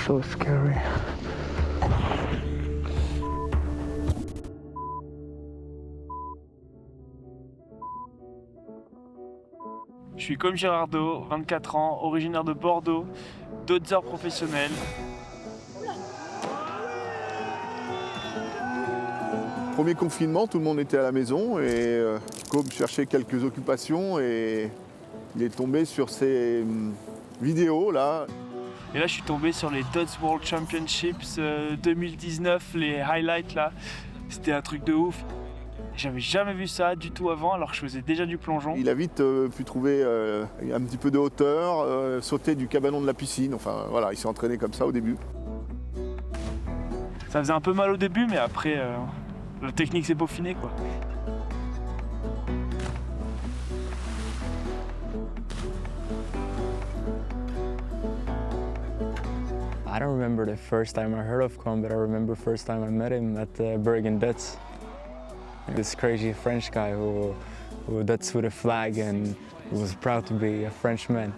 so scary. Je suis comme Girardot, 24 ans, originaire de Bordeaux, dodzer professionnel. Premier confinement, tout le monde était à la maison et Kobe cherchait quelques occupations et il est tombé sur ces vidéos là. Et là, je suis tombé sur les Dodds World Championships 2019, les highlights là. C'était un truc de ouf. J'avais jamais vu ça du tout avant, alors que je faisais déjà du plongeon. Il a vite pu trouver un petit peu de hauteur, sauter du cabanon de la piscine. Enfin voilà, il s'est entraîné comme ça au début. Ça faisait un peu mal au début, mais après, la technique s'est peaufinée quoi. I don't remember the first time I heard of Con, but I remember first time I met him at Bergen Duts. This crazy French guy who duts with a flag and who was proud to be a Frenchman.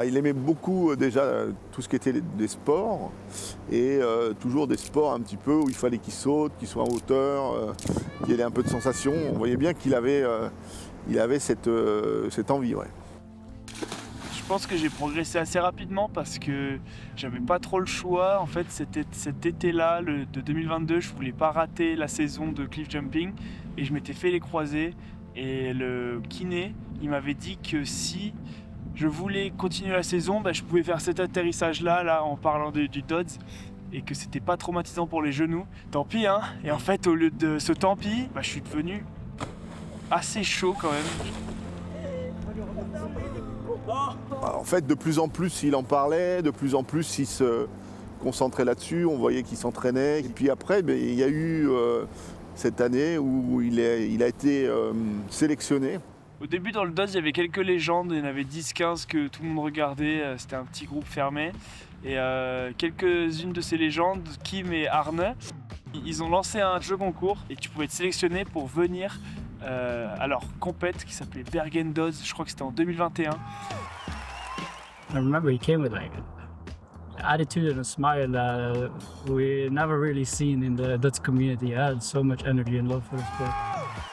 Il aimait beaucoup déjà tout ce qui était des sports et toujours des sports un petit peu où il fallait qu'il saute, qu'il soit en hauteur, qu'il ait un peu de sensation. On voyait bien qu'il avait, cette envie. Ouais. Je pense que j'ai progressé assez rapidement parce que j'avais pas trop le choix. En fait, cet été-là, de 2022, je voulais pas rater la saison de cliff jumping et je m'étais fait les croisés. Et le kiné, il m'avait dit que si je voulais continuer la saison, je pouvais faire cet atterrissage-là, en parlant du Dodds, et que c'était pas traumatisant pour les genoux. Tant pis, hein. Et en fait, au lieu de ce tant pis, je suis devenu assez chaud quand même. En fait, de plus en plus, il en parlait, de plus en plus, il se concentrait là-dessus. On voyait qu'il s'entraînait. Et puis après, il y a eu cette année où il a été sélectionné. Au début, dans le Dodds, il y avait quelques légendes. Il y en avait 10-15 que tout le monde regardait. C'était un petit groupe fermé. Et quelques-unes de ces légendes, Kim et Arne, ils ont lancé un jeu concours et tu pouvais être sélectionné pour venir à leur compète qui s'appelait Bergen Dodds. Je crois que c'était en 2021. I remember he came with like attitude and a smile that we never really seen in the Dutch community. He had so much energy and love for the sport.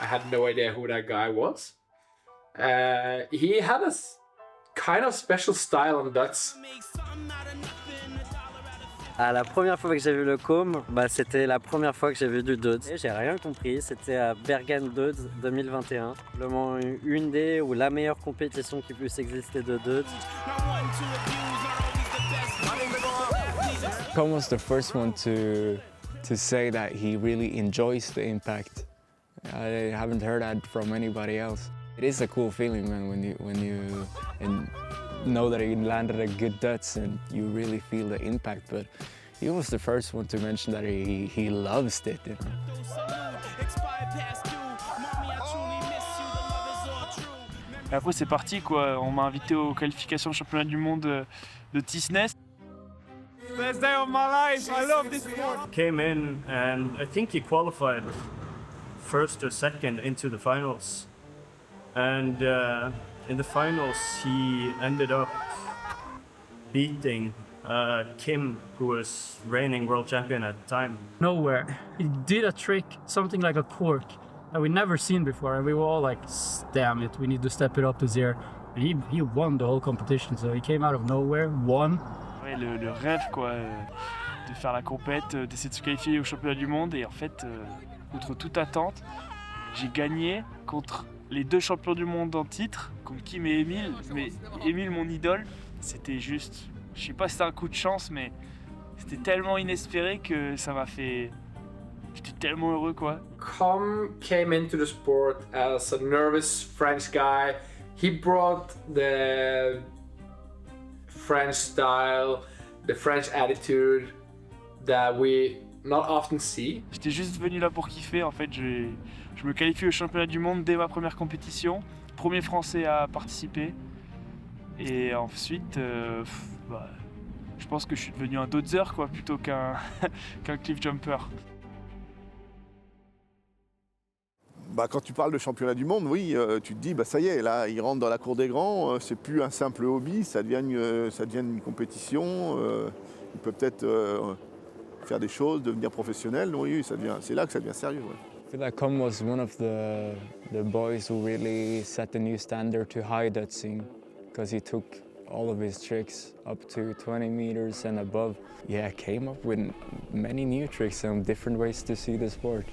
I had no idea who that guy was. He had a kind of special style on Dutch. La première fois que j'ai vu le com, c'était la première fois que j'ai vu du Dodds. J'ai rien compris, c'était à Bergen Dodds 2021, probablement une des ou la meilleure compétition qui puisse exister de Dodds. Con was the first one to say that he really enjoys the impact. I haven't heard that from anybody else. It is a cool feeling, man, when you know that he landed a good Dutch and you really feel the impact. But he was the first one to mention that he loves it. You know? Et après, c'est parti, quoi. On m'a invité aux qualifications championnat du monde de Tisnes. Best day of my life. I love this sport. Came in and I think he qualified first or second into the finals. And in the finals, he ended up beating Kim, who was reigning world champion at the time. Nowhere. He did a trick, something like a cork, that we never seen before, and we were all like, damn it, we need to step it up to zero. And he won the whole competition, so he came out of nowhere, won. Ouais, le rêve, quoi, de faire la compète, d'essayer de se qualifier au championnat du monde. Et en fait, contre toute attente, j'ai gagné contre les deux champions du monde en titre, contre Kim et Emile. Mais Emile, mon idole, c'était juste, je sais pas si c'était un coup de chance, mais c'était tellement inespéré que ça m'a fait... J'étais tellement heureux, quoi. Com came into the sport as a nervous French guy. He brought the French style, the French attitude that we not often see. J'étais juste venu là pour kiffer. En fait, je me qualifie au championnat du monde dès ma première compétition. Premier français à participer. Et ensuite, je pense que je suis devenu un dodzer, quoi, plutôt qu'un cliff jumper. Quand tu parles de championnat du monde, oui, tu te dis, ça y est, là, il rentre dans la cour des grands, c'est plus un simple hobby, ça devient une compétition, il peut peut-être faire des choses, devenir professionnel, oui, c'est là que ça devient sérieux. Ouais. I feel like Com was one of the boys who really set the new standard to high Dutzing, because he took all of his tricks up to 20 meters and above. Yeah, came up with many new tricks and different ways to see the sport.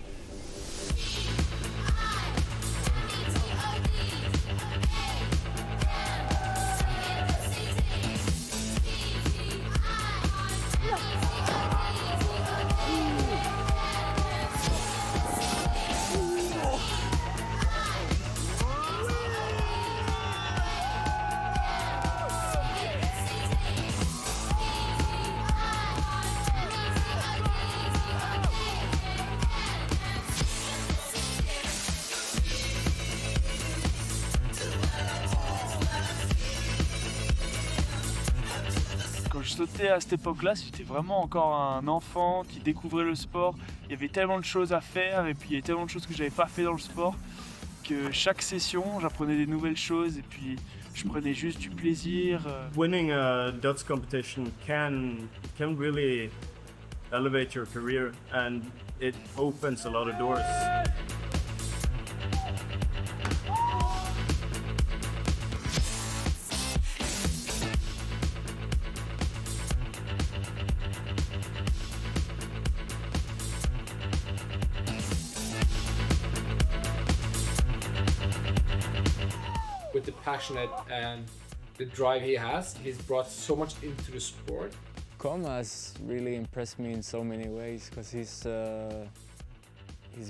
Quand je sautais à cette époque-là, j'étais vraiment encore un enfant qui découvrait le sport. Il y avait tellement de choses à faire et puis il y avait tellement de choses que j'avais pas fait dans le sport que chaque session, j'apprenais des nouvelles choses et puis je prenais juste du plaisir. Winning a Dutch competition can really elevate your career, and it opens a lot of doors. With the passionate and the drive he has, he's brought so much into the sport. Com has really impressed me in so many ways, because he's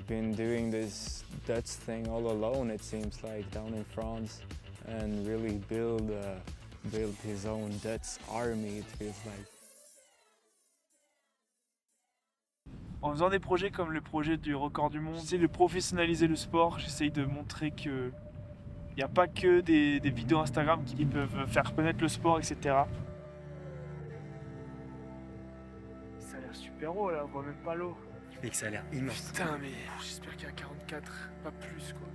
been doing this Dutch thing all alone, it seems like, down in France, and really build his own Dutch army, it feels like. En faisant des projets comme le projet du record du monde, j'essaie de professionnaliser le sport, j'essaye de montrer que il n'y a pas que des vidéos Instagram qui peuvent faire connaître le sport, etc. Ça a l'air super haut là, on voit même pas l'eau. Mec, ça a l'air immense. Putain, mais j'espère qu'il y a 44, pas plus quoi.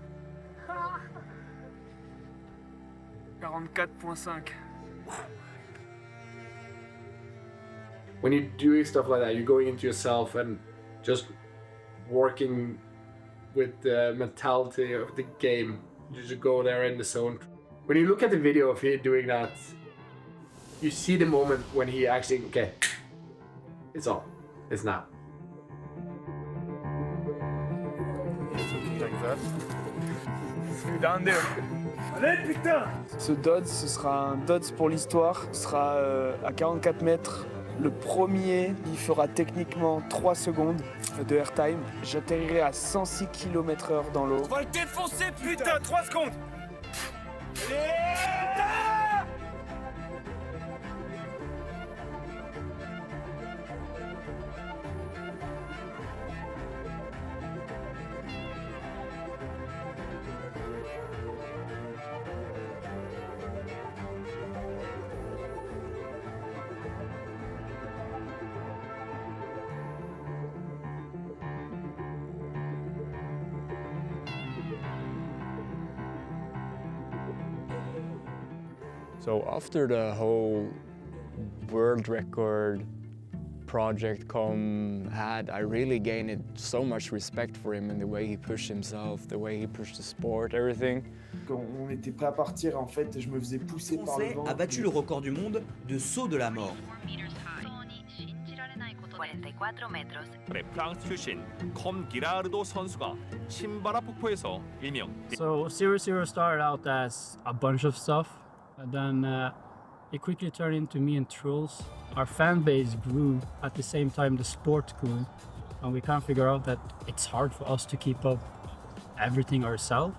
44.5. When you're doing stuff like that, you're going into yourself and just working with the mentality of the game. You just go there in the zone. When you look at the video of him doing that, you see the moment when he actually, okay, it's on, it's now. Down there. Allez putain! Ce Dodds, ce sera un Dodds pour l'histoire. Ce sera à 44 mètres. Le premier, il fera techniquement 3 secondes de airtime. J'atterrirai à 106 km/h dans l'eau. On va le défoncer, putain, 3 secondes. So after the whole world record project Com had, I really gained so much respect for him and the way he pushed himself, the way he pushed the sport, everything. Quand on était prêt à partir, en fait, je me faisais pousser par le Français vent. a battu le record du monde de saut de la mort. 프랑스 출신 컴 기라르도 선수가 침바라 폭포에서 일명 So 0-0 started out as a bunch of stuff, and then it quickly turned into me and Truls. Our fan base grew at the same time the sport grew, and we can't figure out that it's hard for us to keep up everything ourselves.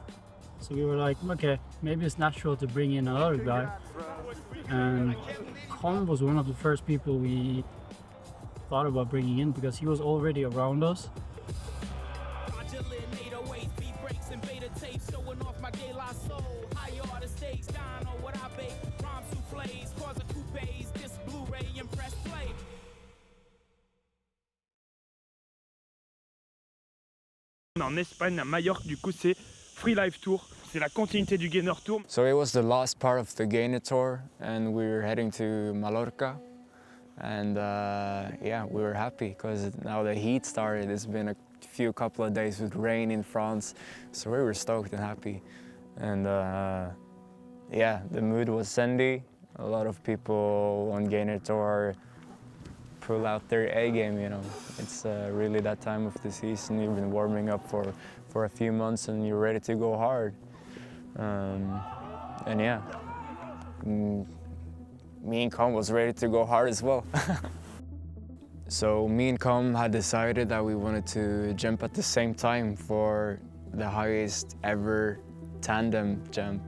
So we were like, okay, maybe it's natural to bring in another guy. And Com was one of the first people we thought about bringing in because he was already around us. Mais en Espagne, à Majorque, du coup, c'est Free Life Tour. C'est la continuité du Gainer Tour. So it was the last part of the Gainer Tour, and we were heading to Mallorca. And yeah, we were happy because now the heat started. It's been a couple of days with rain in France, so we were stoked and happy. And yeah, the mood was Sunday. A lot of people on Gainer Tour pull out their A game, you know. It's really that time of the season. You've been warming up for a few months and you're ready to go hard. And yeah, me and Com was ready to go hard as well. So me and Com had decided that we wanted to jump at the same time for the highest ever tandem jump.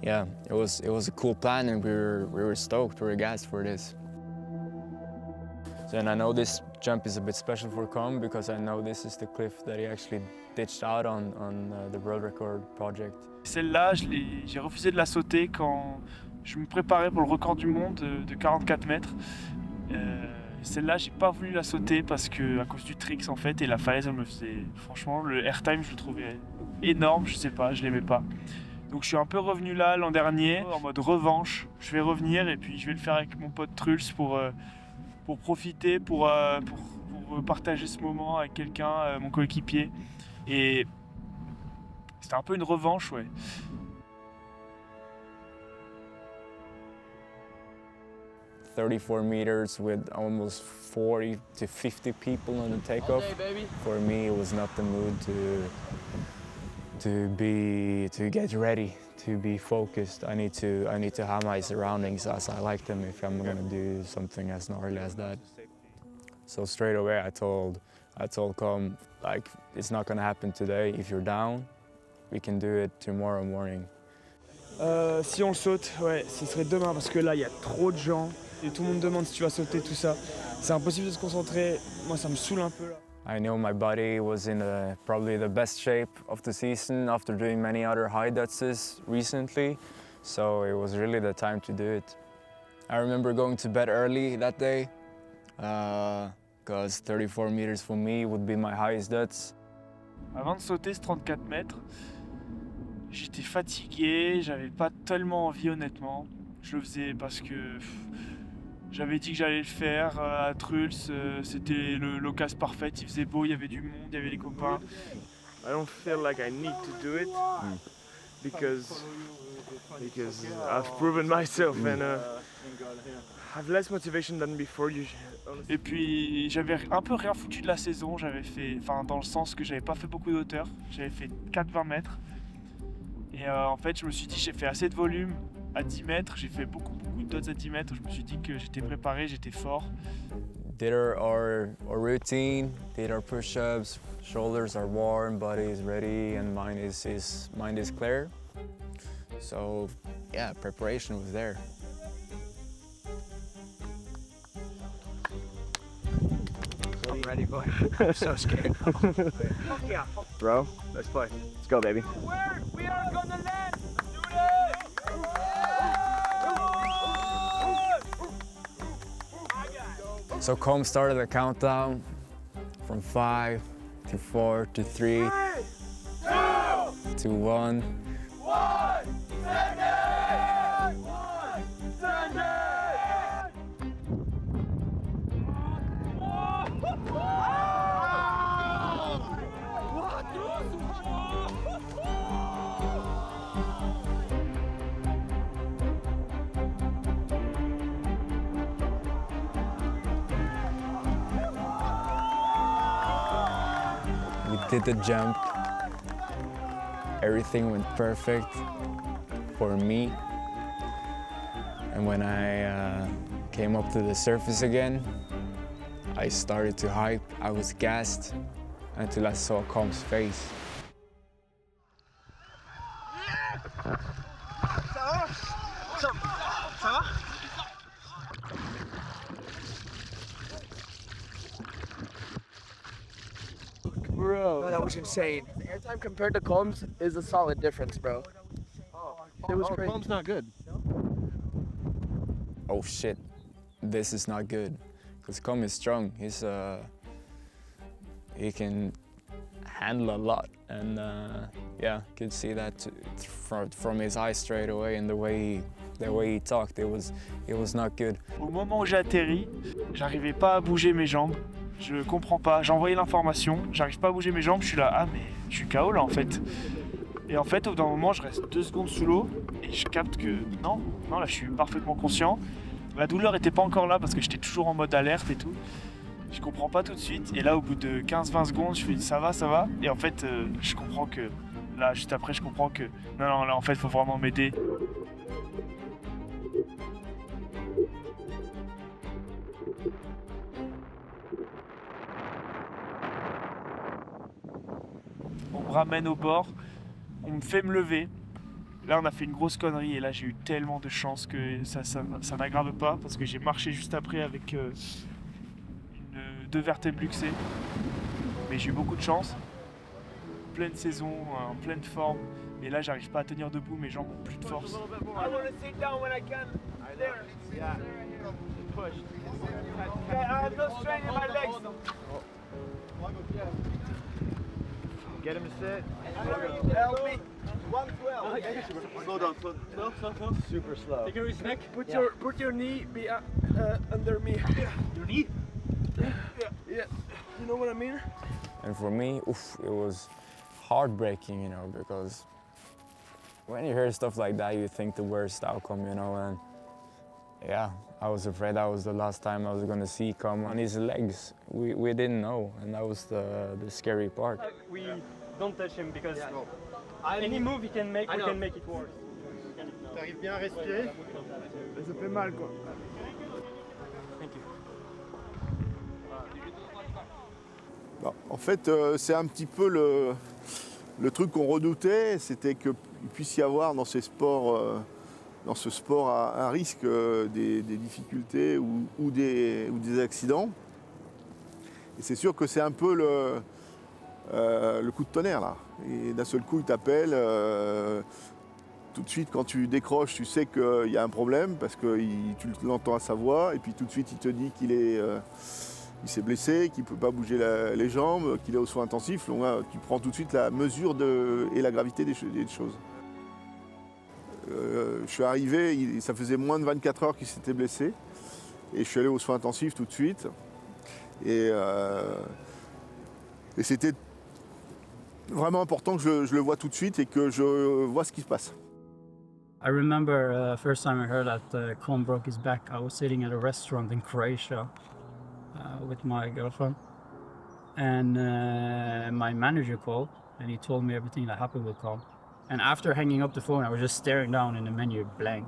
Yeah, it was a cool plan, and we were stoked, we were gassed for this. So, and I know this jump is a bit special for Com because I know this is the cliff that he actually ditched out on the World Record project. Celle-là, j'ai refusé de la sauter quand je me préparais pour le record du monde de 44 mètres. Celle-là, j'ai pas voulu la sauter parce que à cause du tricks en fait, et la falaise, elle me faisait. Franchement, le airtime, je le trouvais énorme, je sais pas, je l'aimais pas. Donc je suis un peu revenu là l'an dernier en mode revanche. Je vais revenir et puis je vais le faire avec mon pote Truls pour profiter, pour partager ce moment avec quelqu'un, mon coéquipier. Et c'était un peu une revanche, ouais. 34 meters with almost 40 to 50 people on the takeoff. For me, it was not the mood to get ready, to be focused. I need to have my surroundings as I like them if I'm gonna do something as gnarly as that. So straight away, I told Com, like, it's not gonna happen today. If you're down, we can do it tomorrow morning. Si on le saute, ouais, ce serait demain parce que là, il y a trop de gens. Et tout le monde demande si tu vas sauter, tout ça. C'est impossible de se concentrer. Moi, ça me saoule un peu là. I know my body was in probably the best shape of the season after doing many other high Dutches recently. So it was really the time to do it. I remember going to bed early that day because 34 meters for me would be my highest Dutch. Avant de sauter ce 34 mètres, j'étais fatigué, j'avais pas tellement envie honnêtement. Je le faisais parce que j'avais dit que j'allais le faire à Truls, c'était l'occasion parfaite, il faisait beau, il y avait du monde, il y avait les copains. I don't feel like I need to do it because I've proven myself and have less motivation than before. Et puis j'avais un peu rien foutu de la saison, j'avais fait, enfin dans le sens que j'avais pas fait beaucoup d'auteur, j'avais fait 4-20 mètres. Et en fait je me suis dit j'ai fait assez de volume à 10 mètres, j'ai fait beaucoup de dots à 10 mètres, je me suis dit que j'étais préparé, j'étais fort. Did our routine, did our push-ups, shoulders are warm, body is ready, and mind is clear. So yeah, preparation was there. I'm ready, boy. I'm so scared. Bro, let's play. Let's go, baby. We are gonna land. So Com started the countdown from 5 to 4 to 3 to 1. Did the jump, everything went perfect for me, and when I came up to the surface again, I started to hype. I was gassed until I saw Com's face. Bro, that was insane. Airtime compared to Combs is a solid difference, bro. It was crazy. Combs not good. Oh shit, this is not good. Because Com is strong. He can handle a lot, and yeah, could see that from his eyes straight away, and the way he talked, it was not good. Au moment où j'ai atterri, j'arrivais pas à bouger mes jambes. Je comprends pas. J'ai envoyé l'information, j'arrive pas à bouger mes jambes. Je suis là, ah mais je suis KO là en fait. Et en fait, au bout d'un moment, je reste 2 secondes sous l'eau et je capte que non, là je suis parfaitement conscient. La douleur était pas encore là parce que j'étais toujours en mode alerte et tout. Je comprends pas tout de suite. Et là, au bout de 15-20 secondes, je fais ça va. Et en fait, je comprends que là, juste après, je comprends que non, là en fait, il faut vraiment m'aider. On me ramène au bord, on me fait me lever. Là, on a fait une grosse connerie et là, j'ai eu tellement de chance que ça n'aggrave pas parce que j'ai marché juste après avec 2 vertèbres luxées. Mais j'ai eu beaucoup de chance. Pleine saison, en pleine forme. Et là, j'arrive pas à tenir debout, mes jambes ont plus de force. Get him to sit. Help me. 112. Slow down, slow. Super slow. Take his neck. Put your knee under me. Your knee? Yeah. You know what I mean? And for me, it was heartbreaking, you know, because when you hear stuff like that, you think the worst outcome, you know, and yeah, I was afraid that was the last time I was going to see come on his legs. We didn't know, and that was the scary part. We don't touch him because any move he can make, we can make it worse. T'arrives bien à respirer? Ça fait mal, quoi. Thank you. Bon, en fait, c'est un petit peu le truc qu'on redoutait, c'était qu'il puisse y avoir dans ces sports, dans ce sport à risque, des difficultés ou des accidents. Et c'est sûr que c'est un peu le coup de tonnerre là. Et d'un seul coup, il t'appelle. Tout de suite, quand tu décroches, tu sais qu'il y a un problème parce que tu l'entends à sa voix. Et puis tout de suite, il te dit qu'il s'est blessé, qu'il ne peut pas bouger les jambes, qu'il est aux soins intensifs. Donc là, tu prends tout de suite la mesure et la gravité des choses. Je suis arrivé, ça faisait moins de 24 heures qu'il s'était blessé. Et je suis allé aux soins intensifs tout de suite. Et c'était vraiment important que je le vois tout de suite et que je vois ce qui se passe. I remember first time I heard that Colm broke his back. I was sitting at a restaurant in Croatia with my girlfriend, and my manager called and he told me everything that happened with Colm. And after hanging up the phone, I was just staring down in the menu, blank.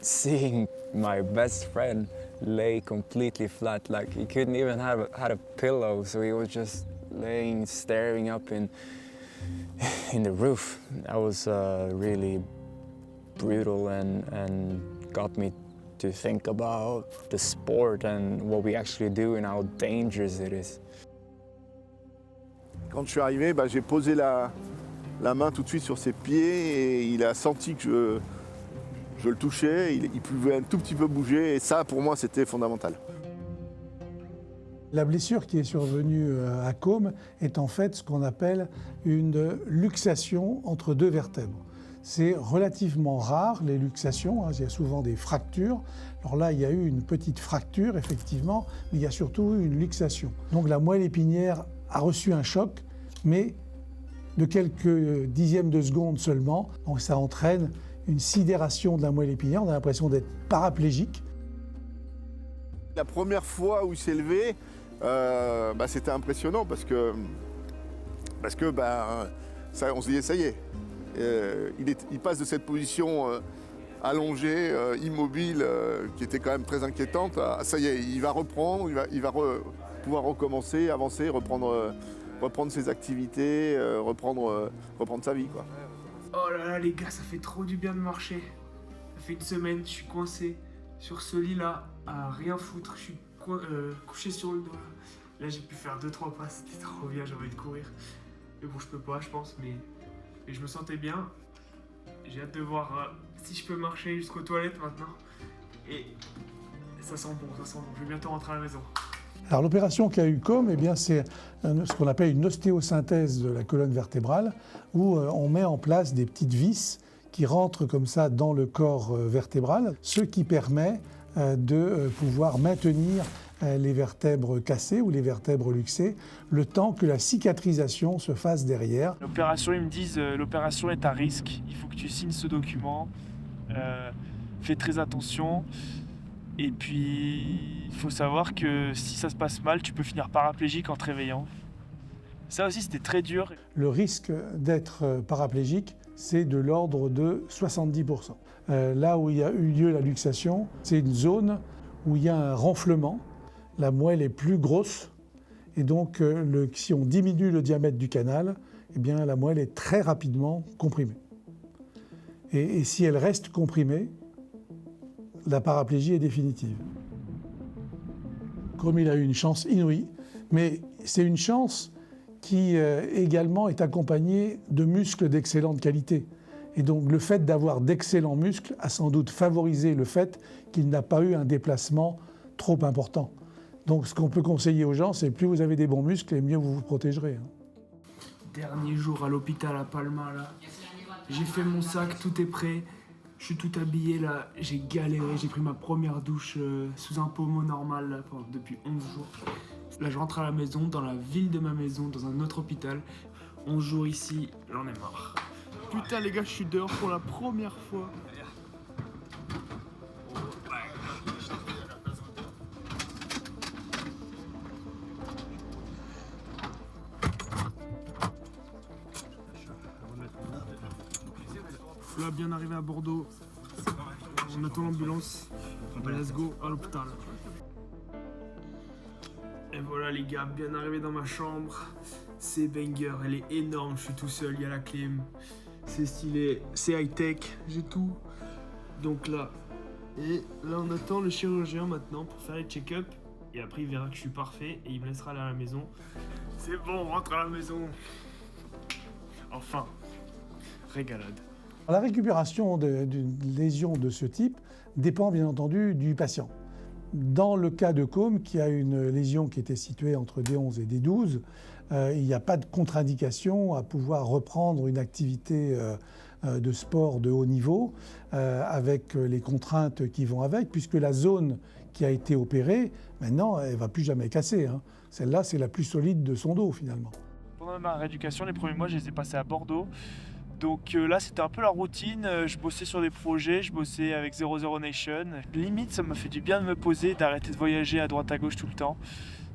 Seeing my best friend lay completely flat, like he couldn't even had a pillow, so he was just laying, staring up in the roof. That was really brutal and got me to think about the sport and what we actually do and how dangerous it is. Quand je suis arrivé, j'ai posé la main tout de suite sur ses pieds et il a senti que je le touchais, il pouvait un tout petit peu bouger et ça pour moi c'était fondamental. La blessure qui est survenue à Colm est en fait ce qu'on appelle une luxation entre 2 vertèbres. C'est relativement rare les luxations, il y a souvent des fractures. Alors là il y a eu une petite fracture effectivement, mais il y a surtout eu une luxation. Donc la moelle épinière a reçu un choc, mais de quelques dixièmes de seconde seulement. Donc ça entraîne une sidération de la moelle épinière, on a l'impression d'être paraplégique. La première fois où il s'est levé, c'était impressionnant parce que on se dit ça y est. Il passe de cette position allongée, immobile, qui était quand même très inquiétante, à ça y est, il va reprendre, il va pouvoir recommencer, avancer, reprendre ses activités, reprendre sa vie, quoi. Oh là là les gars, ça fait trop du bien de marcher. Ça fait une semaine, je suis coincé sur ce lit là, à rien foutre, je suis couché sur le dos. Là j'ai pu faire 2-3 pas, c'était trop bien, j'ai envie de courir. Mais bon je peux pas je pense, mais je me sentais bien. J'ai hâte de voir si je peux marcher jusqu'aux toilettes maintenant. Et ça sent bon, je vais bientôt rentrer à la maison. Alors l'opération qu'a eu Côme, eh bien, c'est ce qu'on appelle une ostéosynthèse de la colonne vertébrale, où on met en place des petites vis qui rentrent comme ça dans le corps vertébral, ce qui permet de pouvoir maintenir les vertèbres cassées ou les vertèbres luxées, le temps que la cicatrisation se fasse derrière. L'opération, ils me disent, l'opération est à risque, il faut que tu signes ce document, fais très attention. Et puis, il faut savoir que si ça se passe mal, tu peux finir paraplégique en te réveillant. Ça aussi, c'était très dur. Le risque d'être paraplégique, c'est de l'ordre de 70%. Là où il y a eu lieu la luxation, c'est une zone où il y a un renflement. La moelle est plus grosse. Et donc, si on diminue le diamètre du canal, eh bien, la moelle est très rapidement comprimée. Et si elle reste comprimée, la paraplégie est définitive. Côme il a eu une chance inouïe, mais c'est une chance qui également est accompagnée de muscles d'excellente qualité. Et donc le fait d'avoir d'excellents muscles a sans doute favorisé le fait qu'il n'a pas eu un déplacement trop important. Donc ce qu'on peut conseiller aux gens, c'est plus vous avez des bons muscles et mieux vous vous protégerez. Dernier jour à l'hôpital à Palma, là. J'ai fait mon sac, tout est prêt. Je suis tout habillé là, j'ai galéré, j'ai pris ma première douche sous un pommeau normal là, depuis 11 jours. Là je rentre à la maison, dans la ville de ma maison, dans un autre hôpital. 11 jours ici, j'en ai marre. Putain les gars, je suis dehors pour la première fois. Là, bien arrivé à Bordeaux, on attend l'ambulance, let's go à l'hôpital. Et voilà les gars, bien arrivé dans ma chambre, c'est banger, elle est énorme, je suis tout seul, il y a la clim, c'est stylé, c'est high tech, j'ai tout. Donc là, et là on attend le chirurgien maintenant pour faire les check-up, et après il verra que je suis parfait et il me laissera aller à la maison. C'est bon, on rentre à la maison. Enfin, régalade. La récupération d'une lésion de ce type dépend bien entendu du patient. Dans le cas de Côme, qui a une lésion qui était située entre D11 et D12, il n'y a pas de contre-indication à pouvoir reprendre une activité de sport de haut niveau avec les contraintes qui vont avec, puisque la zone qui a été opérée, maintenant, elle ne va plus jamais casser. Hein. Celle-là, c'est la plus solide de son dos finalement. Pendant ma rééducation, les premiers mois, je les ai passés à Bordeaux. Donc là, c'était un peu la routine. Je bossais sur des projets, je bossais avec 00 Nation. Limite, ça m'a fait du bien de me poser, d'arrêter de voyager à droite à gauche tout le temps,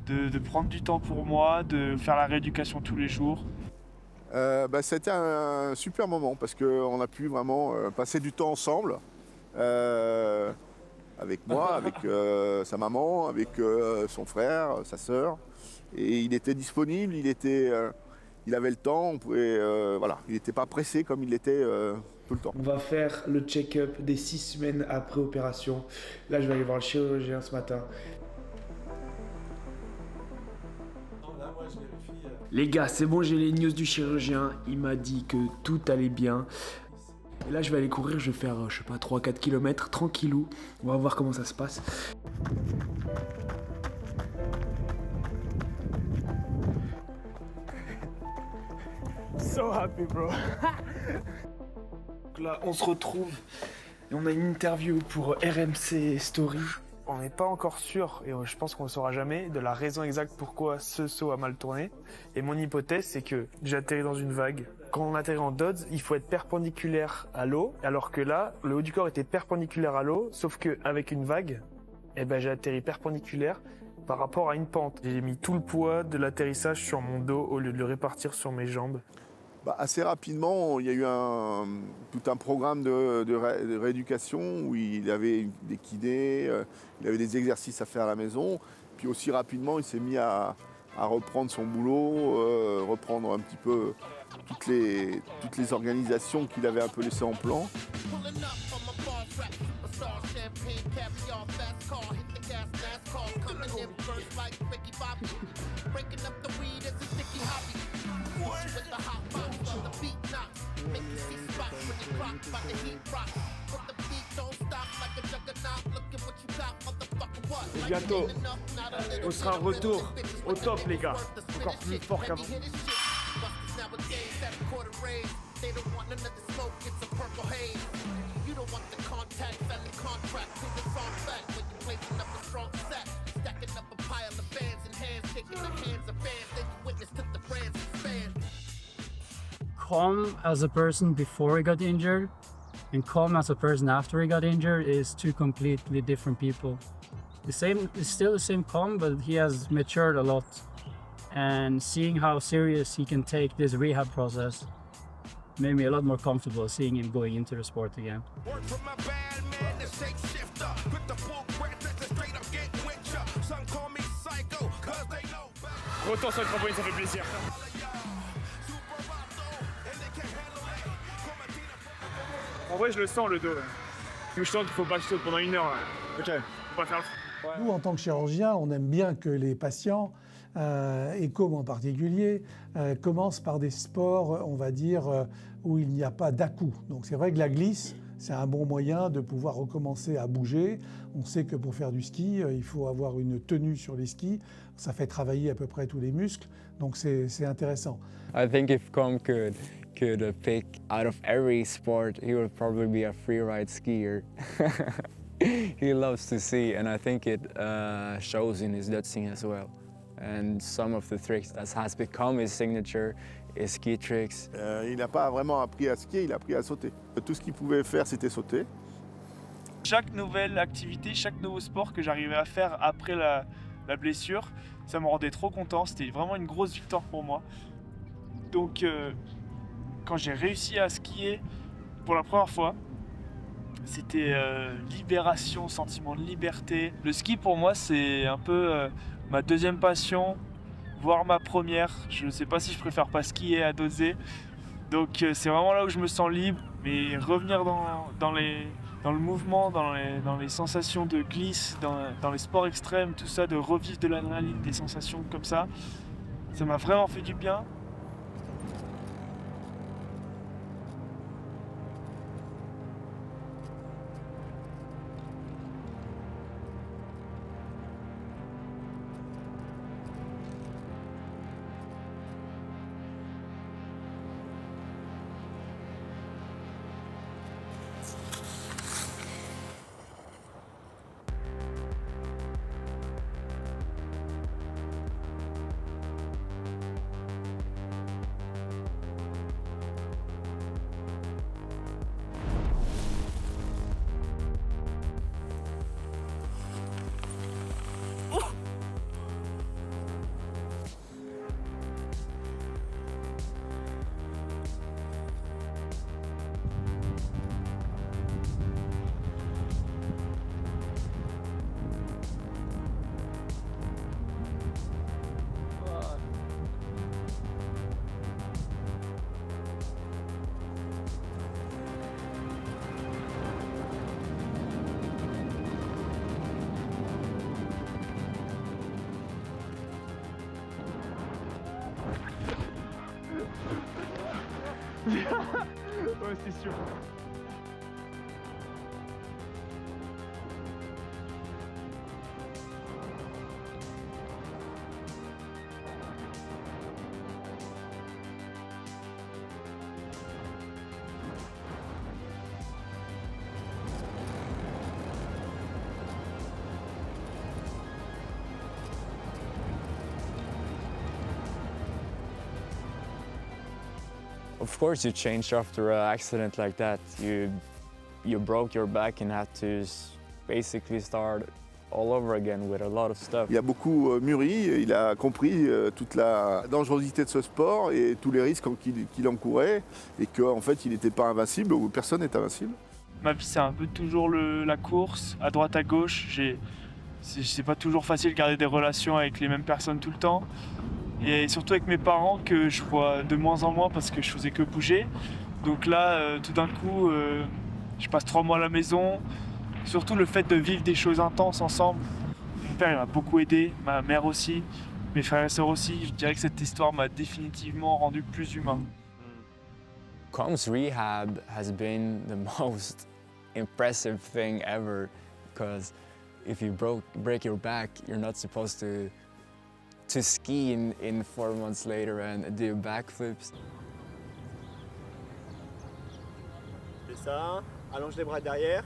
de prendre du temps pour moi, de faire la rééducation tous les jours. C'était un super moment parce qu'on a pu vraiment passer du temps ensemble, avec moi, avec sa maman, avec son frère, sa sœur. Et il était disponible, il avait le temps, voilà, il n'était pas pressé comme il l'était tout le temps. On va faire le check-up des 6 semaines après opération. Là, je vais aller voir le chirurgien ce matin. Les gars, c'est bon, j'ai les news du chirurgien. Il m'a dit que tout allait bien. Et là, je vais aller courir, je vais faire, je sais pas, 3-4 km, tranquillou. On va voir comment ça se passe. So happy, bro. Donc là, on se retrouve et on a une interview pour RMC Story. On n'est pas encore sûr, et je pense qu'on ne saura jamais, de la raison exacte pourquoi ce saut a mal tourné. Et mon hypothèse, c'est que j'ai atterri dans une vague. Quand on atterrit en Dodds, il faut être perpendiculaire à l'eau, alors que là, le haut du corps était perpendiculaire à l'eau, sauf qu'avec une vague, j'ai atterri perpendiculaire par rapport à une pente. J'ai mis tout le poids de l'atterrissage sur mon dos au lieu de le répartir sur mes jambes. Assez rapidement, il y a eu tout un programme de rééducation où il avait des kinés, il avait des exercices à faire à la maison. Puis aussi rapidement, il s'est mis à reprendre son boulot, reprendre un petit peu toutes les organisations qu'il avait un peu laissées en plan. Et bientôt, on sera retour au top, les gars. Encore plus fort qu'avant. Calm as a person before he got injured and calm as a person after he got injured is two completely different people. It's still the same calm, but he has matured a lot. And seeing how serious he can take this rehab process made me a lot more comfortable seeing him going into the sport again. Retour sur le trampoline, ça fait plaisir. En vrai, je le sens le dos. Là. Je sens qu'il faut pas que je saute pendant 1 heure. Là. Ok. Faut pas faire le. Nous, en tant que chirurgiens, on aime bien que les patients, et comme en particulier, commencent par des sports, on va dire, où il n'y a pas d'à-coups. Donc c'est vrai que la glisse, c'est un bon moyen de pouvoir recommencer à bouger. On sait que pour faire du ski, il faut avoir une tenue sur les skis. Ça fait travailler à peu près tous les muscles, donc c'est intéressant. I think if Com could pick out of every sport, he would probably be a freeride skier. He loves to ski, and I think it shows in his Dutching as well. And some of the tricks that has become his signature is ski tricks. Il n'a pas vraiment appris à skier, il a appris à sauter. Tout ce qu'il pouvait faire, c'était sauter. Chaque nouvelle activité, chaque nouveau sport que j'arrivais à faire après la blessure, ça me rendait trop content. C'était vraiment une grosse victoire pour moi. Donc, quand j'ai réussi à skier pour la première fois, c'était libération, sentiment de liberté. Le ski pour moi, c'est un peu ma deuxième passion, voire ma première. Je ne sais pas si je préfère pas skier à doser. Donc c'est vraiment là où je me sens libre. Mais revenir dans le mouvement, dans les sensations de glisse, dans les sports extrêmes, tout ça, de revivre de l'adrénaline, des sensations comme ça m'a vraiment fait du bien. Ouais, c'est sûr. Of course, you change after an accident like that. You broke your back and had to basically start all over again with a lot of stuff. Il a beaucoup mûri, il a compris toute la dangerosité de ce sport et tous les risques qu'il encourait et qu'en fait il n'était pas invincible ou personne n'est invincible. Ma vie c'est un peu toujours la course, à droite à gauche. C'est pas toujours facile de garder des relations avec les mêmes personnes tout le temps. Et surtout avec mes parents que je vois de moins en moins parce que je faisais que bouger. Donc là, tout d'un coup, je passe 3 mois à la maison. Surtout le fait de vivre des choses intenses ensemble. Mon père il m'a beaucoup aidé, ma mère aussi, mes frères et sœurs aussi. Je dirais que cette histoire m'a définitivement rendu plus humain. Com's rehab has been the most impressive thing ever because if you break your back, you're not supposed to ski in 4 months later and do backflips. C'est ça, allonge les bras derrière.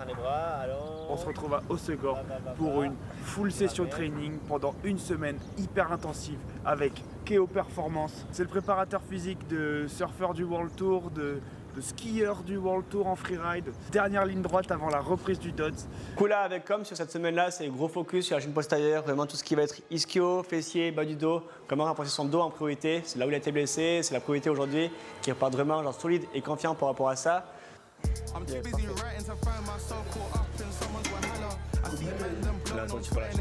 Les bras, allonge. On se retrouve à Hossegor pour une full session training pendant une semaine hyper intensive avec Keo Performance. C'est le préparateur physique de surfeurs du World Tour, de skieurs du World Tour en freeride. Dernière ligne droite avant la reprise du Dodds. Cool là avec Com sur cette semaine-là, c'est gros focus sur la chaîne postérieure, vraiment tout ce qui va être ischio, fessier, bas du dos, comment renforcer son dos en priorité. C'est là où il a été blessé, c'est la priorité aujourd'hui, qui repart vraiment genre solide et confiant par rapport à ça. Là, toi, tu peux lâcher.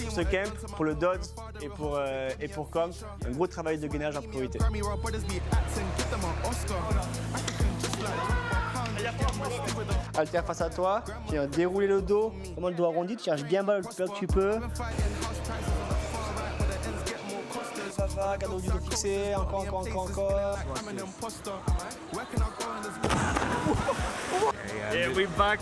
Pour ce camp, pour le Dodds et pour Com, un gros travail de gainage en priorité. Haltère face à toi, tu viens dérouler le dos, vraiment le dos arrondi, tu cherches bien bas le plus bas que tu peux. Ça va, cadeau du dos fixé, encore. Yeah, we're back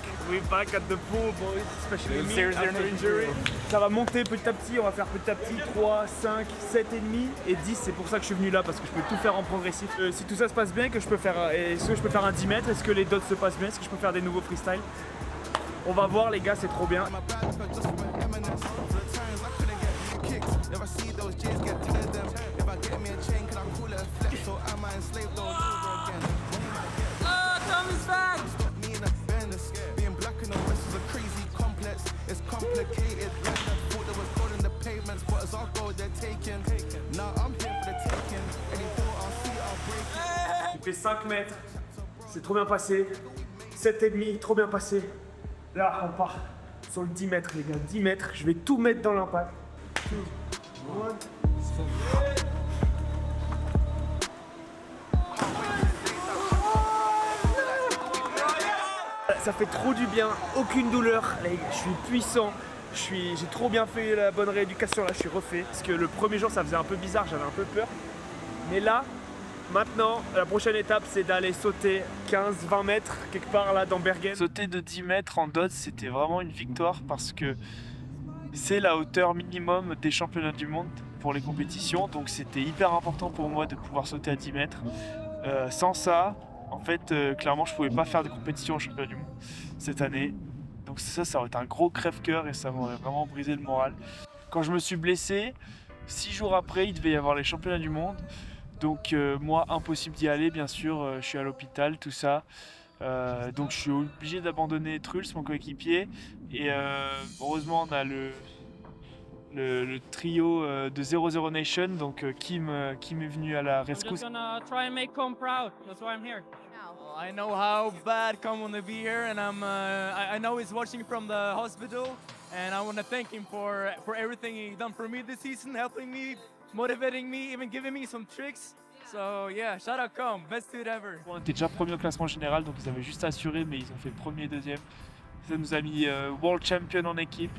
at the pool, boys, especially me after injury. Ça va monter petit à petit, on va faire petit à petit 3, 5, 7 et demi et 10. C'est pour ça que je suis venu là, parce que je peux tout faire en progressif. Si tout ça se passe bien, est-ce que je peux faire un 10 mètres? Est-ce que les dots se passent bien? Est-ce que je peux faire des nouveaux freestyles? On va voir les gars, c'est trop bien. Il fait 5 mètres, c'est trop bien passé. 7,5, trop bien passé. Là, on part sur le 10 mètres, les gars. 10 mètres, je vais tout mettre dans l'impact. Ça fait trop du bien, aucune douleur, les gars, je suis puissant. J'ai trop bien fait la bonne rééducation, là je suis refait. Parce que le premier jour ça faisait un peu bizarre, j'avais un peu peur. Mais là, maintenant, la prochaine étape c'est d'aller sauter 15-20 mètres quelque part là dans Bergen. Sauter de 10 mètres en Dodds, c'était vraiment une victoire parce que c'est la hauteur minimum des championnats du monde pour les compétitions. Donc c'était hyper important pour moi de pouvoir sauter à 10 mètres. Sans ça, en fait, clairement je pouvais pas faire de compétition au championnat du monde cette année. Donc ça aurait été un gros crève-cœur et ça m'aurait vraiment brisé le moral. Quand je me suis blessé, 6 jours après, il devait y avoir les championnats du monde. Donc moi, impossible d'y aller, bien sûr, je suis à l'hôpital, tout ça. Donc je suis obligé d'abandonner Truls, mon coéquipier. Et heureusement, on a le trio de 00 Nation, donc Kim est venu à la rescousse. I know how bad Com wanna be here, and I know he's watching from the hospital, and I want to thank him for everything he done for me this season, helping me, motivating me, even giving me some tricks. So yeah, shout out Com, best dude ever. On était déjà premier au classement général, donc ils avaient juste assuré, mais ils ont fait premier et deuxième. Ça nous a mis World Champion en équipe.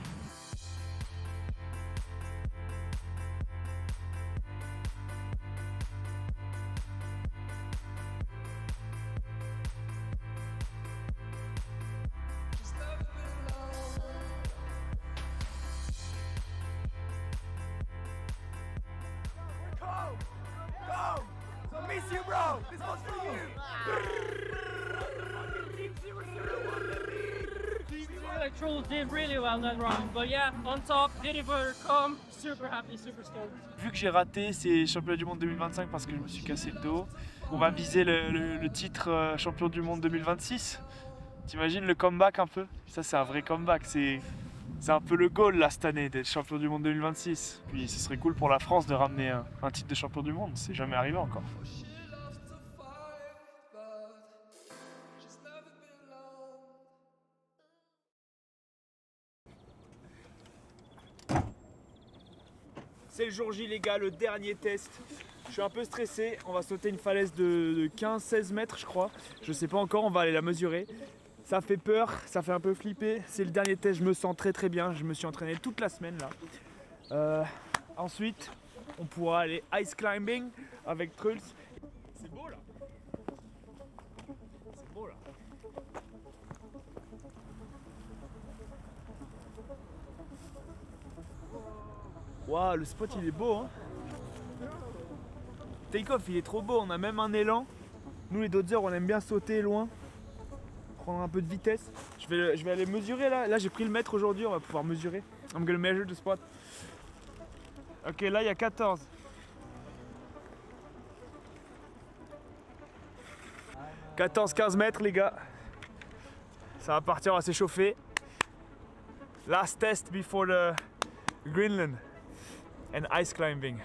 Miss you, bro. This one's for you. Like Truls did really well that round, but yeah, on top, did it for Com, super happy, super stoked. Vu que j'ai raté ces championnats du monde 2025 parce que je me suis cassé le dos, on va viser le titre champion du monde 2026. T'imagines le comeback un peu? Ça c'est un vrai comeback, c'est un peu le goal là cette année d'être champion du monde 2026. Puis ce serait cool pour la France de ramener un titre de champion du monde, c'est jamais arrivé encore. C'est le jour J les gars, le dernier test. Je suis un peu stressé, on va sauter une falaise de 15-16 mètres je crois. Je sais pas encore, on va aller la mesurer. Ça fait peur, ça fait un peu flipper. C'est le dernier test, je me sens très très bien. Je me suis entraîné toute la semaine là. Ensuite, on pourra aller ice climbing avec Truls. C'est beau là. C'est beau là. Waouh, le spot il est beau hein. Take-off il est trop beau, on a même un élan. Nous les dodgers on aime bien sauter loin. Prendre un peu de vitesse. Je vais aller mesurer là. Là j'ai pris le mètre aujourd'hui, on va pouvoir mesurer. I'm gonna measure the spot. Ok, là il y a 14. « 14-15 mètres les gars. Ça va partir, on va s'échauffer. Last test before the Greenland and ice climbing.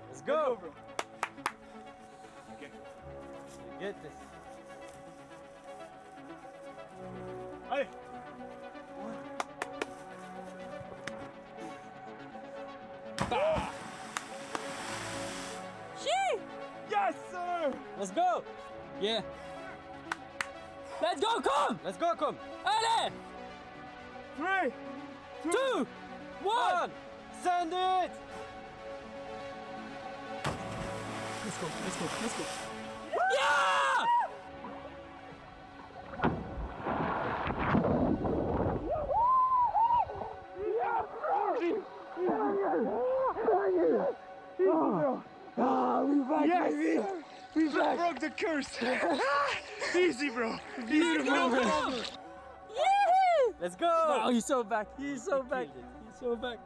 Let's go! Bro. Okay. Get this. Allez! Yes sir! Let's go! Yeah. Let's go, come! Let's go, come! Allez! 3, 2, 1! Send it! Let's go, let's go, let's go. Yeah! We broke the curse! Easy bro! Easy bro! Let's go! Oh, he's so back. He's so back. He's so back.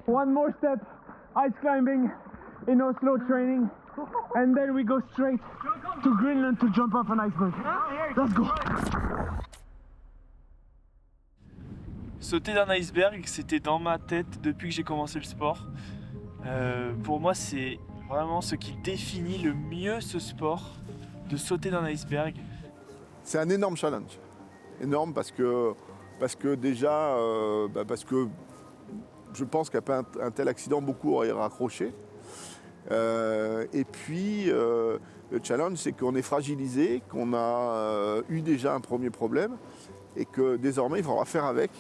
One more step, ice climbing in Oslo training, and then we go straight to Greenland to jump off an iceberg. Let's go! Sauter d'un iceberg, c'était dans ma tête depuis que j'ai commencé le sport. Pour moi, c'est vraiment ce qui définit le mieux ce sport, de sauter d'un iceberg. C'est un énorme challenge. Énorme parce que déjà, parce que je pense qu'après un tel accident, beaucoup auraient raccroché. Et puis, le challenge, c'est qu'on est fragilisé, qu'on a eu déjà un premier problème et que désormais, il faudra faire avec.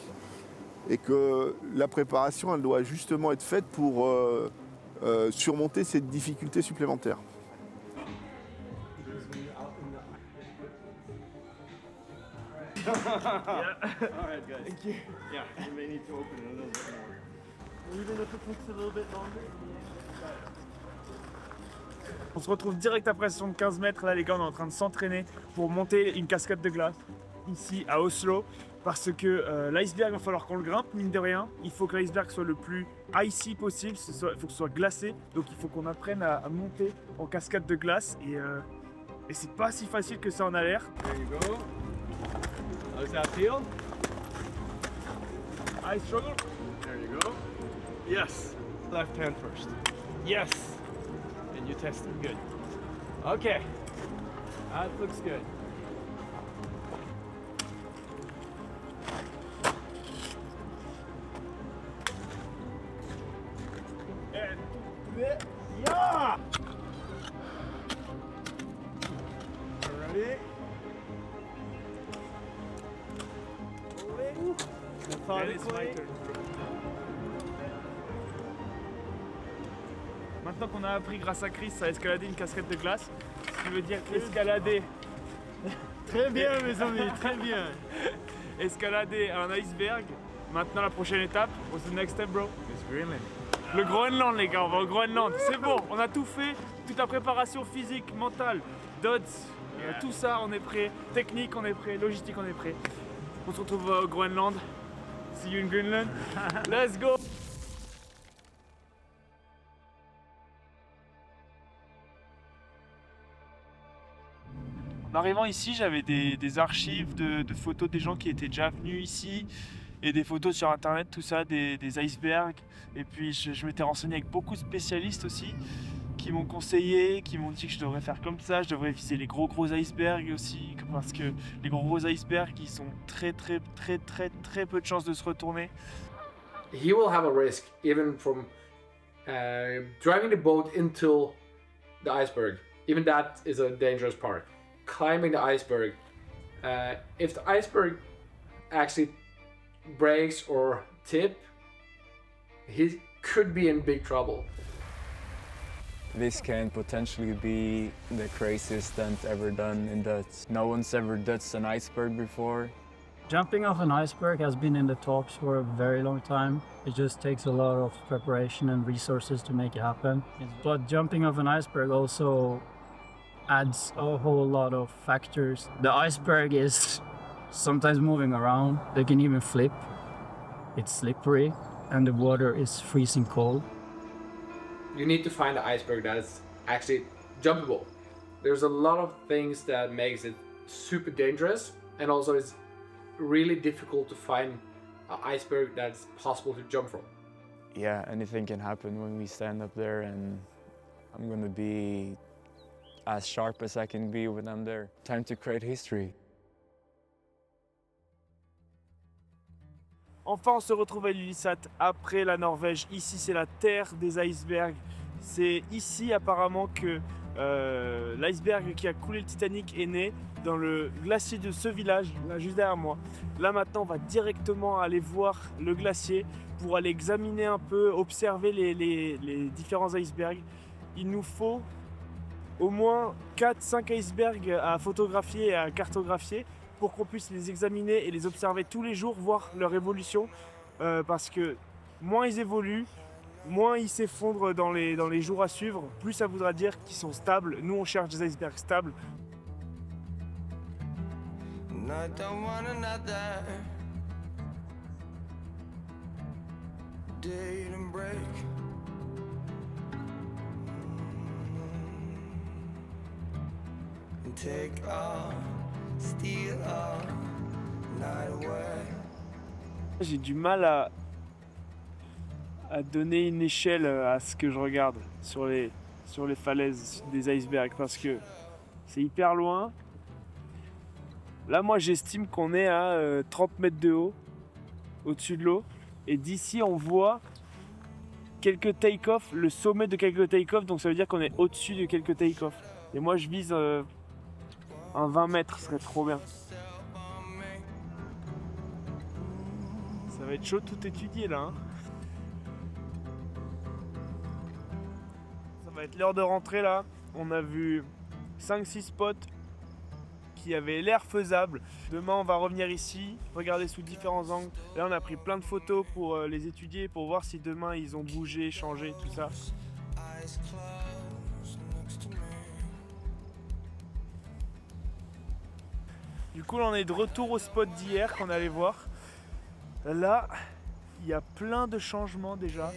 Et que la préparation, elle doit justement être faite pour surmonter cette difficulté supplémentaire. Yeah. All right, guys. Thank you. Yeah, you may need to open it a little bit more. Even if it takes a little bit longer. On se retrouve direct après la session de 15 mètres. Là, les gars, on est en train de s'entraîner pour monter une cascade de glace ici à Oslo. Parce que l'iceberg, il va falloir qu'on le grimpe, mine de rien. Il faut que l'iceberg soit le plus icy possible. Il faut que ce soit glacé. Donc, il faut qu'on apprenne à monter en cascade de glace. Et c'est pas si facile que ça en a l'air. There you go. How's that feel? I struggle. There you go. Yes. Left hand first. Yes. And you test it. Good. Okay. That looks good. And yeah. Ready? Maintenant qu'on a appris grâce à Chris à escalader une cascade de glace, ce qui veut dire escalader. Très bien mes amis, très bien. Escalader un iceberg. Maintenant la prochaine étape, what's the next step bro? It's Greenland. Le Groenland les gars, on va au Groenland. C'est bon, on a tout fait, toute la préparation physique, mentale, dodds, tout ça on est prêt. Technique on est prêt, logistique on est prêt. On se retrouve au Groenland. See you in Greenland. Let's go! En arrivant ici, j'avais des archives de photos des gens qui étaient déjà venus ici. et des photos sur internet, tout ça, des icebergs. Et puis je m'étais renseigné avec beaucoup de spécialistes aussi qui m'ont conseillé, qui m'ont dit que je devrais faire comme ça, je devrais viser les gros icebergs aussi, parce que les gros icebergs ils sont très peu de chances de se retourner. He will have a risk even from driving the boat into the iceberg. Even that is a dangerous part. Climbing the iceberg. If the iceberg actually breaks or tip, he could be in big trouble. This can potentially be the craziest stunt ever done in Dutch. No one's ever dutched an iceberg before. Jumping off an iceberg has been in the talks for a very long time. It just takes a lot of preparation and resources to make it happen. But jumping off an iceberg also adds a whole lot of factors. The iceberg is sometimes moving around. They can even flip. It's slippery and the water is freezing cold. You need to find an iceberg that is actually jumpable. There's a lot of things that makes it super dangerous, and also it's really difficult to find an iceberg that's possible to jump from. Yeah, anything can happen when we stand up there, and I'm gonna be as sharp as I can be when I'm there. Time to create history. Enfin, on se retrouve à l'Ilulissat après la Norvège. Ici, c'est la terre des icebergs. C'est ici, apparemment, que l'iceberg qui a coulé le Titanic est né, dans le glacier de ce village, là, juste derrière moi. Là, maintenant, on va directement aller voir le glacier pour aller examiner un peu, observer les différents icebergs. Il nous faut au moins 4-5 icebergs à photographier et à cartographier pour qu'on puisse les examiner et les observer tous les jours, voir leur évolution, parce que moins ils évoluent, moins ils s'effondrent dans les jours à suivre, plus ça voudra dire qu'ils sont stables. Nous on cherche des icebergs stables. J'ai du mal à donner une échelle à ce que je regarde sur les falaises des icebergs parce que c'est hyper loin. Là, moi, j'estime qu'on est à 30 mètres de haut au-dessus de l'eau. Et d'ici, on voit quelques take-off, le sommet de quelques take-off. Donc ça veut dire qu'on est au-dessus de quelques take-off. Et moi, je vise un 20 mètres, ce serait trop bien. Ça va être chaud de tout étudier là. Hein. Ça va être l'heure de rentrer là. On a vu 5-6 spots qui avaient l'air faisables. Demain on va revenir ici, regarder sous différents angles. Là on a pris plein de photos pour les étudier, pour voir si demain ils ont bougé, changé, tout ça. Du coup là on est de retour au spot d'hier qu'on allait voir. Là, il y a plein de changements déjà.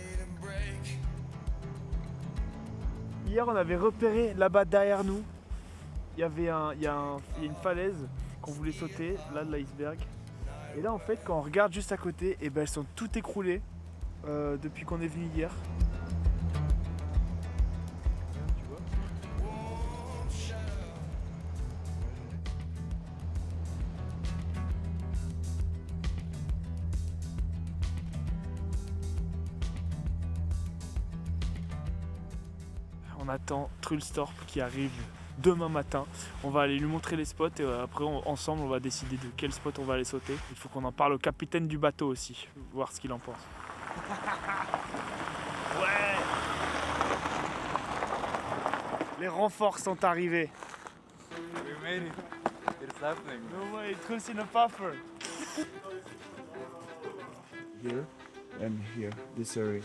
Hier, on avait repéré là-bas derrière nous. Il y a une falaise qu'on voulait sauter, là de l'iceberg. Et là, en fait, quand on regarde juste à côté, eh ben, elles sont toutes écroulées depuis qu'on est venu hier. On attend Trulstorp qui arrive demain matin. On va aller lui montrer les spots et après ensemble on va décider de quel spot on va aller sauter. Il faut qu'on en parle au capitaine du bateau aussi, voir ce qu'il en pense. Ouais. Les renforts sont arrivés. We made it. It's happening. No way, Truls in a puffer. Here and here, this area.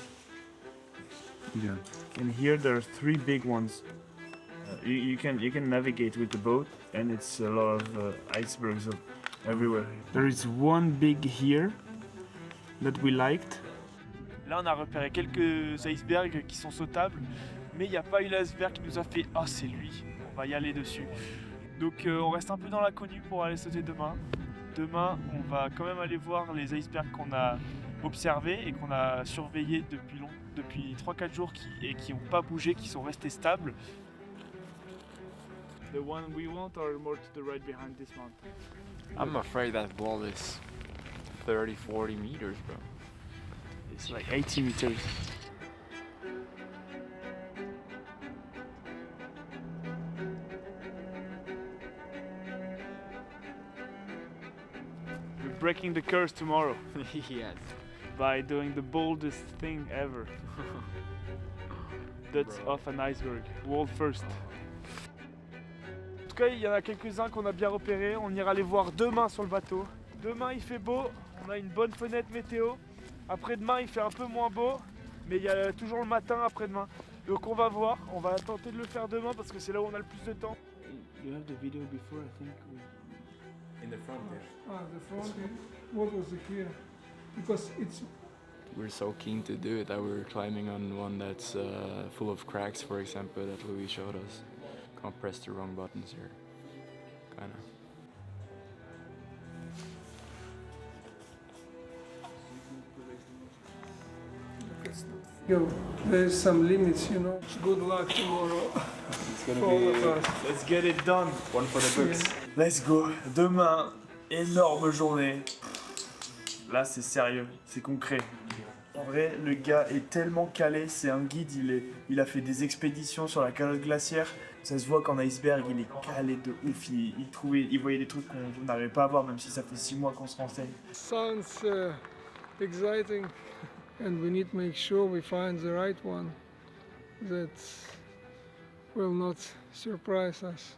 Yeah. And here there are 3 big ones. You can navigate with the boat, and it's a lot of icebergs everywhere. There is one big here that we liked. Là, on a repéré quelques icebergs qui sont sautables, mais il n'y a pas eu l'iceberg qui nous a fait « Ah, c'est lui, on va y aller dessus ». Donc on reste un peu dans l'inconnu pour aller sauter demain. Demain, on va quand même aller voir les icebergs qu'on a observés et qu'on a surveillés depuis 3-4 jours et qui n'ont pas bougé, qui sont restés stables. The one we want or more to the right behind this mountain? I'm afraid that wall is 30-40 meters, bro. It's like 80 meters. We're breaking the curse tomorrow. Yes. By doing the boldest thing ever. That's off an iceberg. Wall first. En tout cas, il y en a quelques-uns qu'on a bien repérés. On ira les voir demain sur le bateau. Demain, il fait beau. On a une bonne fenêtre météo. Après-demain, il fait un peu moins beau. Mais il y a toujours le matin après-demain. Donc on va voir. On va tenter de le faire demain parce que c'est là où on a le plus de temps. You have the video before, I think. In the front there. Ah, the front, what was here? Because it's... We're so keen to do it that we're climbing on one that's full of cracks, for example, that Louis showed us. Can't press the wrong buttons here. Kinda. Yo, there's some limits, you know. Good luck tomorrow. It's gonna be... Let's get it done. One for the books. Let's go. Demain, énorme journée. Là, c'est sérieux, c'est concret. En vrai, le gars est tellement calé, c'est un guide, il a fait des expéditions sur la calotte glaciaire. Ça se voit qu'en iceberg, il est calé de ouf. Il voyait des trucs qu'on n'arrivait pas à voir, même si ça fait 6 mois qu'on se renseigne. Sounds exciting, and we need to make sure we find the right one that will not surprise us.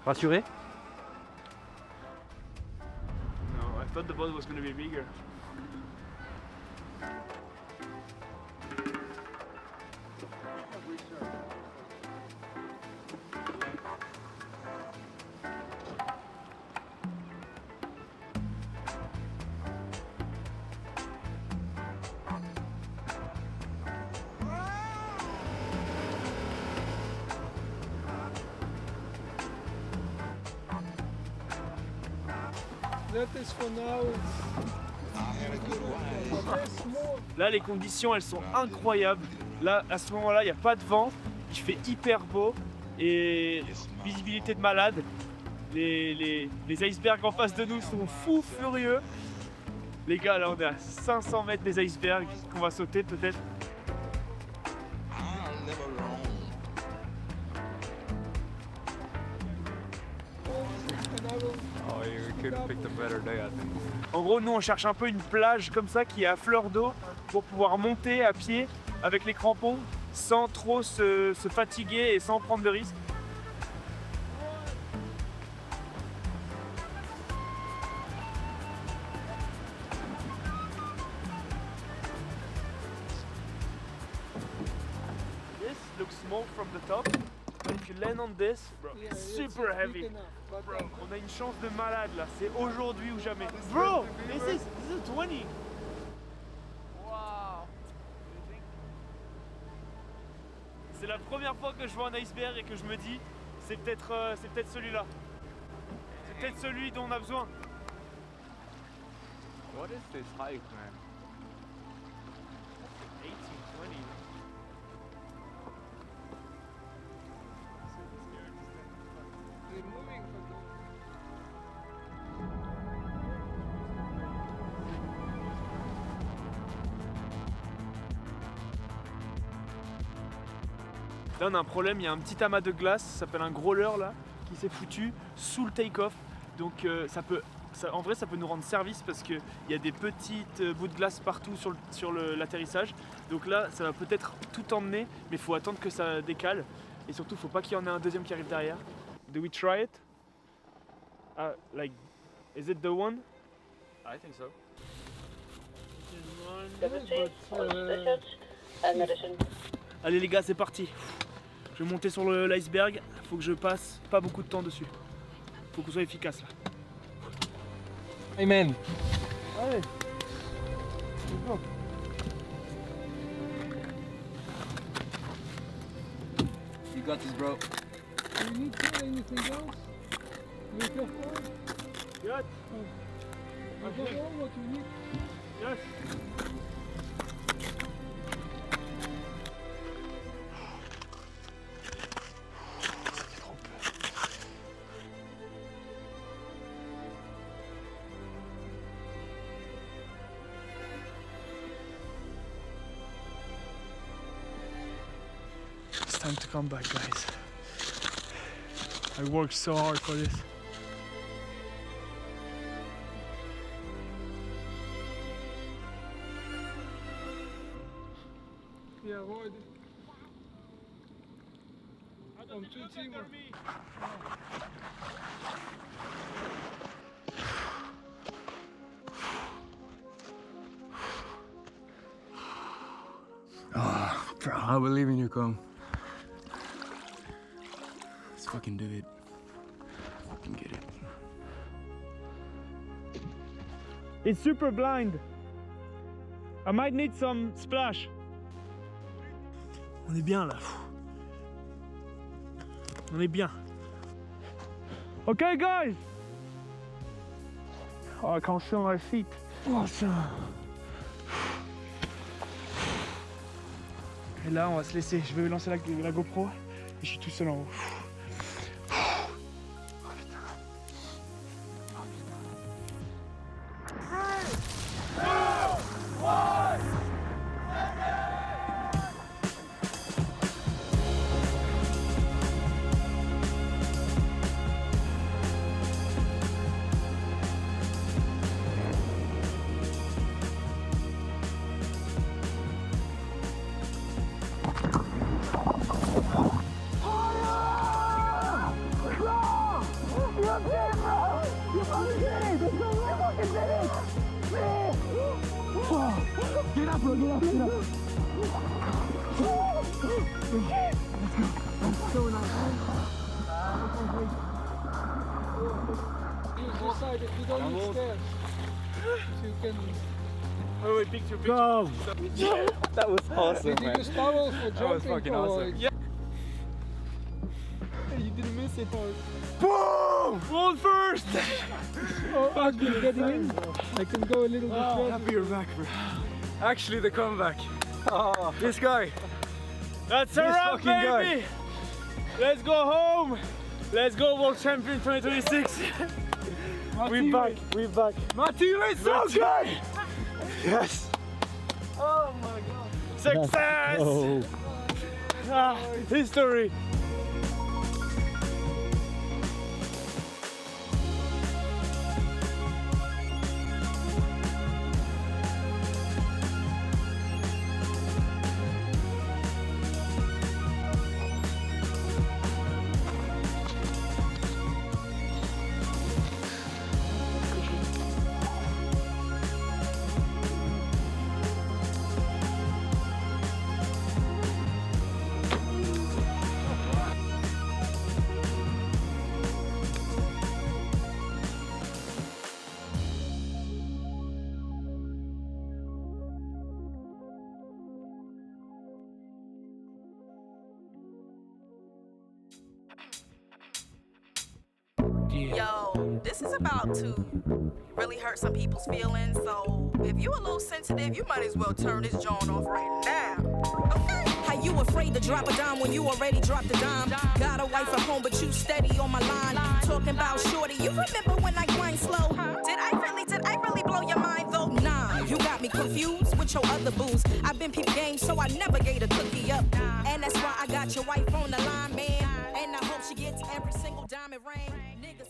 Rassuré? No, I thought the boat was going to be bigger. That is for now. Là, les conditions, elles sont incroyables. Là, à ce moment-là, il n'y a pas de vent. Il fait hyper beau et visibilité de malade. Les icebergs en face de nous sont fous furieux. Les gars, là, on est à 500 mètres des icebergs qu'on va sauter peut-être. Oh, you couldn't pick the better day, I think. En gros, nous, on cherche un peu une plage comme ça qui est à fleur d'eau pour pouvoir monter à pied avec les crampons sans trop se fatiguer et sans prendre de risques. This looks small from the top, but if you land on this, bro, it's super heavy. Bro, on a une chance de malade là, c'est aujourd'hui ou jamais. Bro, this is a 20. Wow. C'est la première fois que je vois un iceberg et que je me dis, c'est peut-être celui-là. C'est peut-être celui dont on a besoin. What is this height, man? 18, 20. Là on a un problème, il y a un petit amas de glace, ça s'appelle un growler là, qui s'est foutu sous le take-off. Donc en vrai ça peut nous rendre service parce qu'il y a des petites bouts de glace partout sur l'atterrissage. Donc là ça va peut-être tout emmener, mais il faut attendre que ça décale. Et surtout il ne faut pas qu'il y en ait un deuxième qui arrive derrière. Do we try it? Like, is it the one? I think so. Allez les gars, c'est parti. Je vais monter sur l'iceberg, faut que je passe pas beaucoup de temps dessus. Faut qu'on soit efficace là. Amen. Allez. You got this, bro. You need anything else? You feel fine? Yes. You got all what you need? Yes. It's time to come back, guys. I worked so hard for this. Yeah, avoid it. Come to Timor. Oh, bro, I believe in you, Com. Let's fucking do it. Fucking get it. It's super blind. I might need some splash. On est bien là. On est bien. Okay, guys. Oh, I can't feel my feet. Awesome. Et là, on va se laisser. Je vais lancer la GoPro et je suis tout seul en haut. Get up, bro, get up, get up. That's so nice. Use this side if you don't need stairs. So you can... Oh, wait, picture. Go! That was awesome, Did you use towels for jumping? That was fucking awesome. Yeah. You didn't miss it. Boom! World first! Oh, I've been getting in. I can go a little bit further. Happy you're back, bro. Actually, the comeback. Oh, this guy. That's a wrap, baby! Guy. Let's go home! Let's go World Champion 2026! We're back, we're back. Mathieu is so good! Yes! Oh my god! Success! Ah, history! Yo, this is about to really hurt some people's feelings, so if you a little sensitive, you might as well turn this joint off right now. Okay? How you afraid to drop a dime when you already dropped a dime? Got a wife at home, but you steady on my line. Talking about shorty, you remember when I grind slow? Did I really blow your mind though? Nah, you got me confused with your other booze. I've been peep game, so I never gave a cookie up. And that's why I got your wife on the line, man. And I hope she gets every single diamond ring. Niggas